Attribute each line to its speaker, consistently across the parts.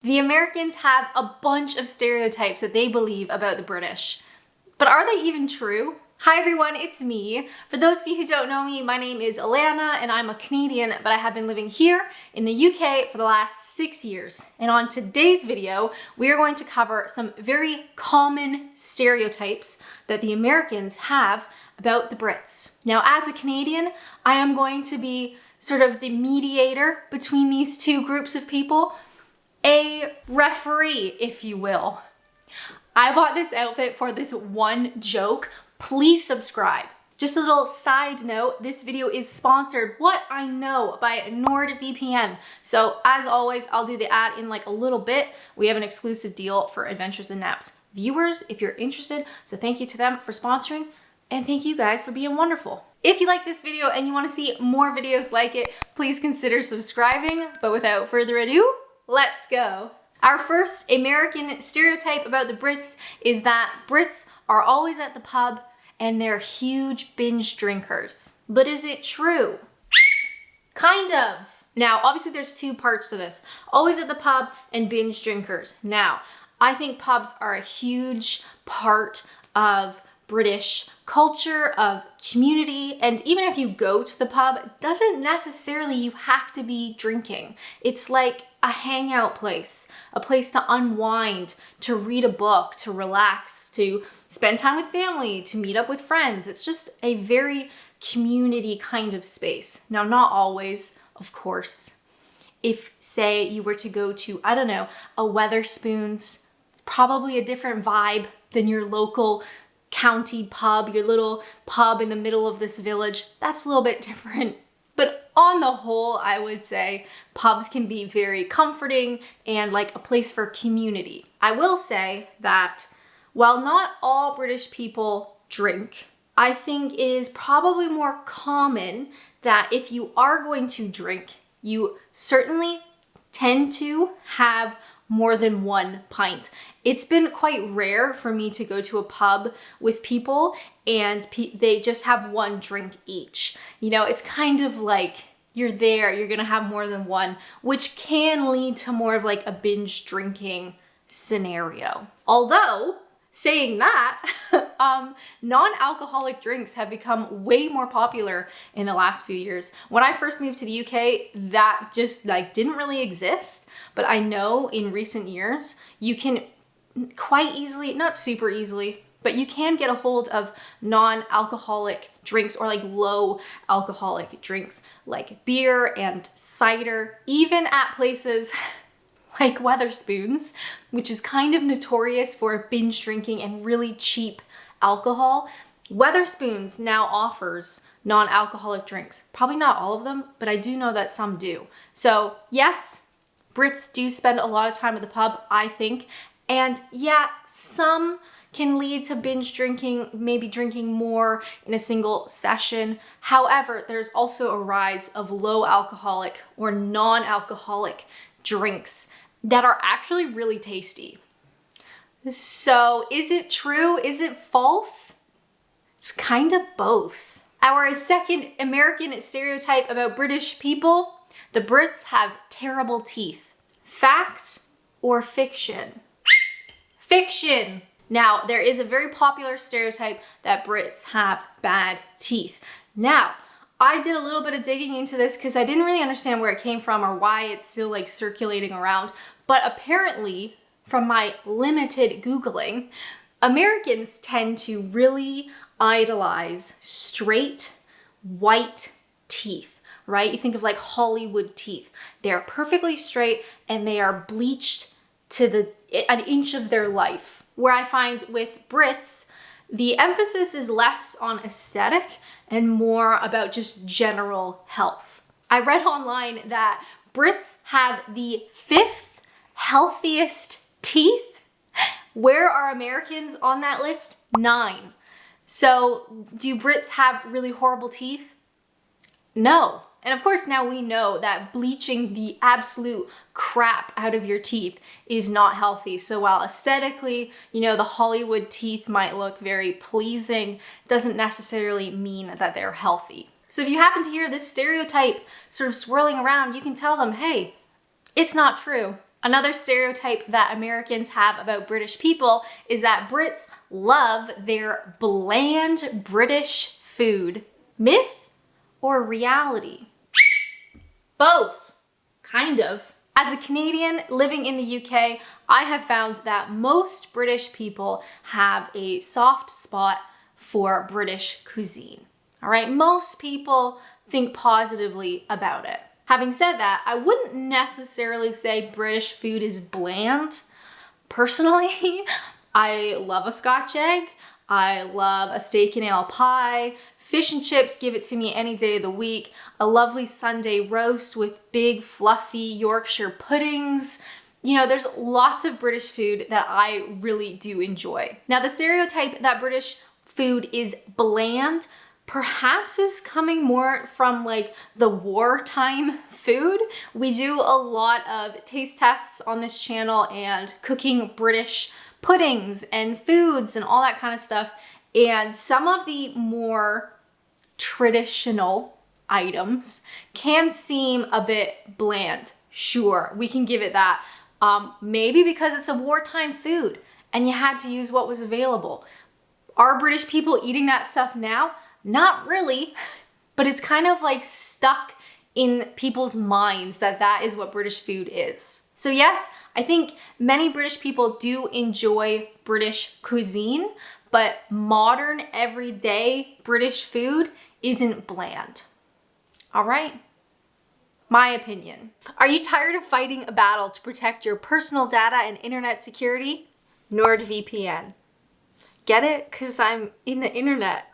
Speaker 1: The Americans have a bunch of stereotypes that they believe about the British. But are they even true? Hi everyone, it's me. For those of you who don't know me, my name is Alanna and I'm a Canadian, but I have been living here in the UK for the last 6 years. And on today's video, we are going to cover some very common stereotypes that the Americans have about the Brits. Now, as a Canadian, I am going to be sort of the mediator between these two groups of people, a referee, if you will. I bought this outfit for this one joke. Please subscribe. Just a little side note, this video is sponsored, what I know, by NordVPN. So as always, I'll do the ad in like a little bit. We have an exclusive deal for Adventures in Naps viewers if you're interested. So thank you to them for sponsoring and thank you guys for being wonderful. If you like this video and you want to see more videos like it, please consider subscribing. But without further ado, let's go. Our first American stereotype about the Brits is that Brits are always at the pub and they're huge binge drinkers. But is it true? Kind of. Now, obviously there's two parts to this. Always at the pub and binge drinkers. Now, I think pubs are a huge part of British culture, of community, and even if you go to the pub, it doesn't necessarily you have to be drinking. It's like a hangout place, a place to unwind, to read a book, to relax, to spend time with family, to meet up with friends. It's just a very community kind of space. Now, not always, of course. If, say, you were to go to, I don't know, a Wetherspoons, it's probably a different vibe than your local county pub, your little pub in the middle of this village. That's a little bit different. But on the whole, I would say pubs can be very comforting and like a place for community. I will say that while not all British people drink, I think it is probably more common that if you are going to drink, you certainly tend to have more than one pint. It's been quite rare for me to go to a pub with people and they just have one drink each. You know, it's kind of like you're there, you're gonna have more than one, which can lead to more of like a binge drinking scenario. Although, saying that, non-alcoholic drinks have become way more popular in the last few years. When I first moved to the UK, that just like didn't really exist. But I know in recent years, you can quite easily, not super easily, but you can get a hold of non-alcoholic drinks or like low alcoholic drinks like beer and cider, even at places like Wetherspoons, which is kind of notorious for binge drinking and really cheap alcohol. Wetherspoons now offers non-alcoholic drinks. Probably not all of them, but I do know that some do. So yes, Brits do spend a lot of time at the pub, I think. And yeah, some can lead to binge drinking, maybe drinking more in a single session. However, there's also a rise of low alcoholic or non-alcoholic drinks that are actually really tasty. So is it true? Is it false? It's kind of both. Our second American stereotype about British people, the Brits have terrible teeth. Fact or fiction? Fiction! Now, there is a very popular stereotype that Brits have bad teeth. Now, I did a little bit of digging into this because I didn't really understand where it came from or why it's still like circulating around. But apparently, from my limited Googling, Americans tend to really idolize straight, white teeth, right? You think of like Hollywood teeth. They're perfectly straight and they are bleached to an inch of their life. Where I find with Brits, the emphasis is less on aesthetic and more about just general health. I read online that Brits have the 5th healthiest teeth. Where are Americans on that list? 9. So do Brits have really horrible teeth? No. And of course now we know that bleaching the absolute crap out of your teeth is not healthy. So while aesthetically, you know, the Hollywood teeth might look very pleasing, doesn't necessarily mean that they're healthy. So if you happen to hear this stereotype sort of swirling around, you can tell them, hey, it's not true. Another stereotype that Americans have about British people is that Brits love their bland British food. Myth or reality? Both, kind of. As a Canadian living in the UK, I have found that most British people have a soft spot for British cuisine. All right, most people think positively about it. Having said that, I wouldn't necessarily say British food is bland. Personally, I love a Scotch egg. I love a steak and ale pie. Fish and chips, give it to me any day of the week. A lovely Sunday roast with big fluffy Yorkshire puddings. You know, there's lots of British food that I really do enjoy. Now, the stereotype that British food is bland perhaps is coming more from like the wartime food. We do a lot of taste tests on this channel and cooking British puddings and foods and all that kind of stuff. And some of the more traditional items can seem a bit bland. Sure, we can give it that. Maybe because it's a wartime food and you had to use what was available. Are British people eating that stuff now? Not really, but it's kind of like stuck in people's minds that that is what British food is. So yes, I think many British people do enjoy British cuisine, but modern, everyday British food isn't bland. All right? My opinion. Are you tired of fighting a battle to protect your personal data and internet security? NordVPN. Get it? Because I'm in the internet.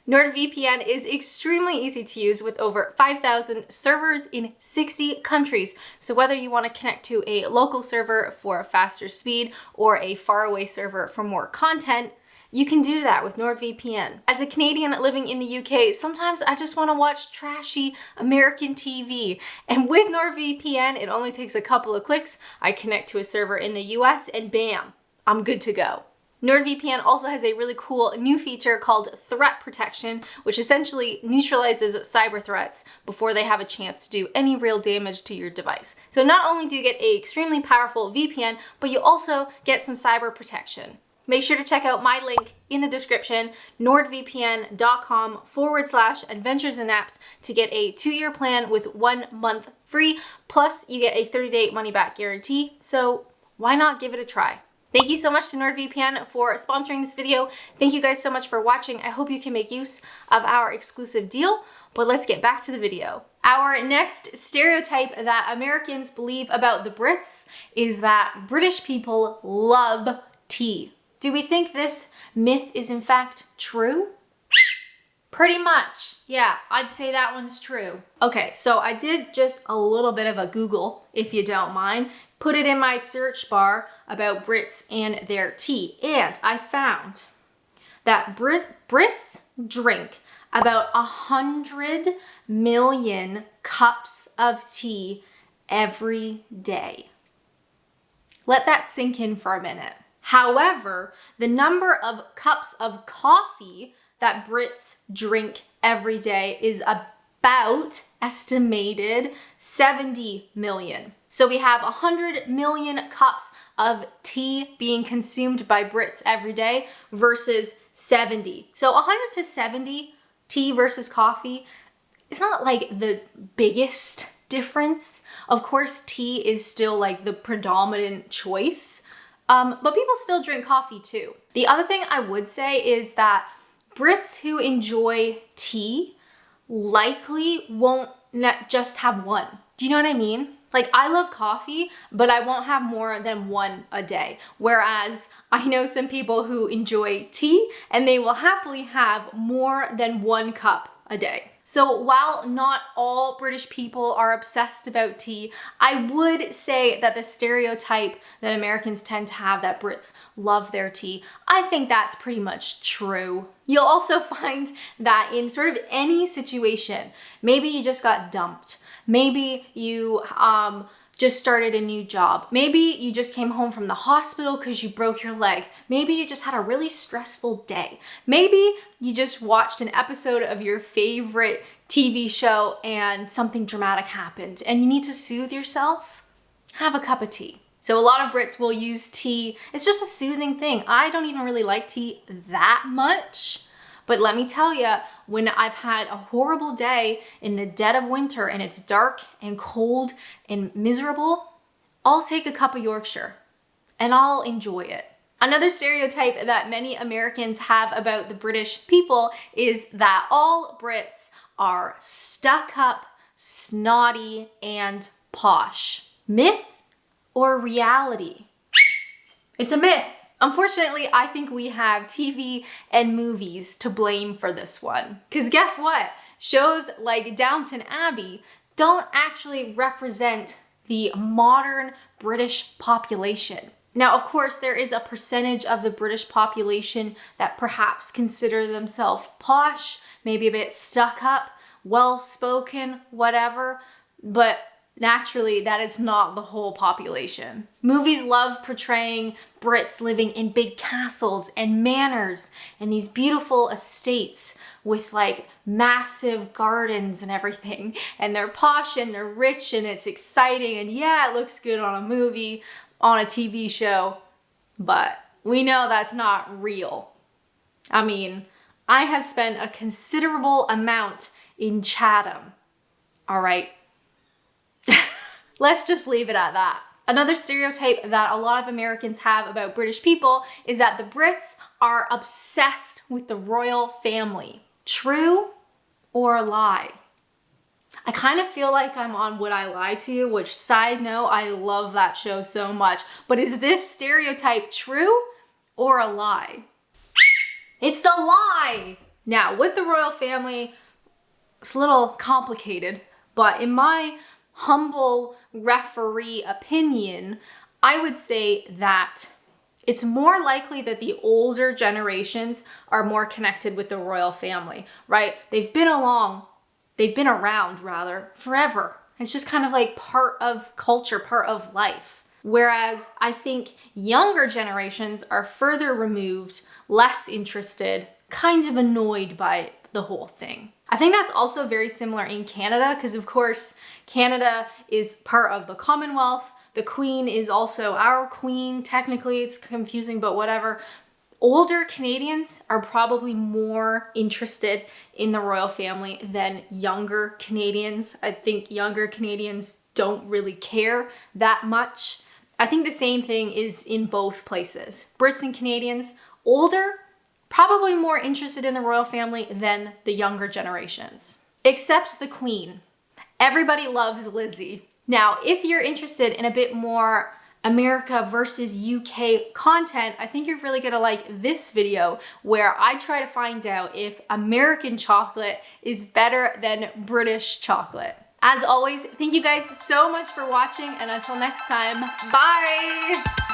Speaker 1: NordVPN is extremely easy to use with over 5,000 servers in 60 countries. So whether you want to connect to a local server for a faster speed or a faraway server for more content, you can do that with NordVPN. As a Canadian living in the UK, sometimes I just want to watch trashy American TV. And with NordVPN, it only takes a couple of clicks. I connect to a server in the US and bam, I'm good to go. NordVPN also has a really cool new feature called threat protection, which essentially neutralizes cyber threats before they have a chance to do any real damage to your device. So not only do you get an extremely powerful VPN, but you also get some cyber protection. Make sure to check out my link in the description, nordvpn.com/adventures and apps to get a 2-year plan with 1 month free. Plus you get a 30-day money back guarantee. So why not give it a try? Thank you so much to NordVPN for sponsoring this video. Thank you guys so much for watching. I hope you can make use of our exclusive deal, but let's get back to the video. Our next stereotype that Americans believe about the Brits is that British people love tea. Do we think this myth is in fact true? Pretty much. Yeah, I'd say that one's true. Okay, so I did just a little bit of a Google, if you don't mind. Put it in my search bar about Brits and their tea. And I found that Brits drink about 100 million cups of tea every day. Let that sink in for a minute. However, the number of cups of coffee that Brits drink every day is about estimated 70 million. So we have 100 million cups of tea being consumed by Brits every day versus 70. So 100 to 70 tea versus coffee is not like the biggest difference. Of course, tea is still like the predominant choice, but people still drink coffee too. The other thing I would say is that Brits who enjoy tea likely won't just have one. Do you know what I mean? Like, I love coffee, but I won't have more than one a day. Whereas I know some people who enjoy tea and they will happily have more than 1 cup a day. So while not all British people are obsessed about tea, I would say that the stereotype that Americans tend to have that Brits love their tea, I think that's pretty much true. You'll also find that in sort of any situation, maybe you just got dumped, maybe you just started a new job. Maybe you just came home from the hospital because you broke your leg. Maybe you just had a really stressful day. Maybe you just watched an episode of your favorite TV show and something dramatic happened and you need to soothe yourself. Have a cup of tea. So a lot of Brits will use tea. It's just a soothing thing. I don't even really like tea that much. But let me tell you, when I've had a horrible day in the dead of winter and it's dark and cold and miserable, I'll take a cup of Yorkshire and I'll enjoy it. Another stereotype that many Americans have about the British people is that all Brits are stuck up, snotty, and posh. Myth or reality? It's a myth. Unfortunately, I think we have TV and movies to blame for this one. Because guess what? Shows like Downton Abbey don't actually represent the modern British population. Now, of course, there is a percentage of the British population that perhaps consider themselves posh, maybe a bit stuck up, well-spoken, whatever, but naturally, that is not the whole population. Movies love portraying Brits living in big castles and manors and these beautiful estates with like massive gardens and everything. And they're posh and they're rich and it's exciting and yeah, it looks good on a movie, on a TV show, but we know that's not real. I mean, I have spent a considerable amount in Chatham, all right? Let's just leave it at that. Another stereotype that a lot of Americans have about British people is that the Brits are obsessed with the royal family. True or a lie? I kind of feel like I'm on Would I Lie to You, which, side note, I love that show so much. But is this stereotype true or a lie? It's a lie! Now, with the royal family, it's a little complicated, but in my humble referee opinion, I would say that it's more likely that the older generations are more connected with the royal family, right? They've been around forever. It's just kind of like part of culture, part of life. Whereas I think younger generations are further removed, less interested, kind of annoyed by the whole thing. I think that's also very similar in Canada because, of course, Canada is part of the Commonwealth. The Queen is also our queen. Technically, it's confusing, but whatever. Older Canadians are probably more interested in the royal family than younger Canadians. I think younger Canadians don't really care that much. I think the same thing is in both places. Brits and Canadians, older, probably more interested in the royal family than the younger generations. Except the Queen. Everybody loves Lizzie. Now, if you're interested in a bit more America versus UK content, I think you're really gonna like this video where I try to find out if American chocolate is better than British chocolate. As always, thank you guys so much for watching, and until next time, bye!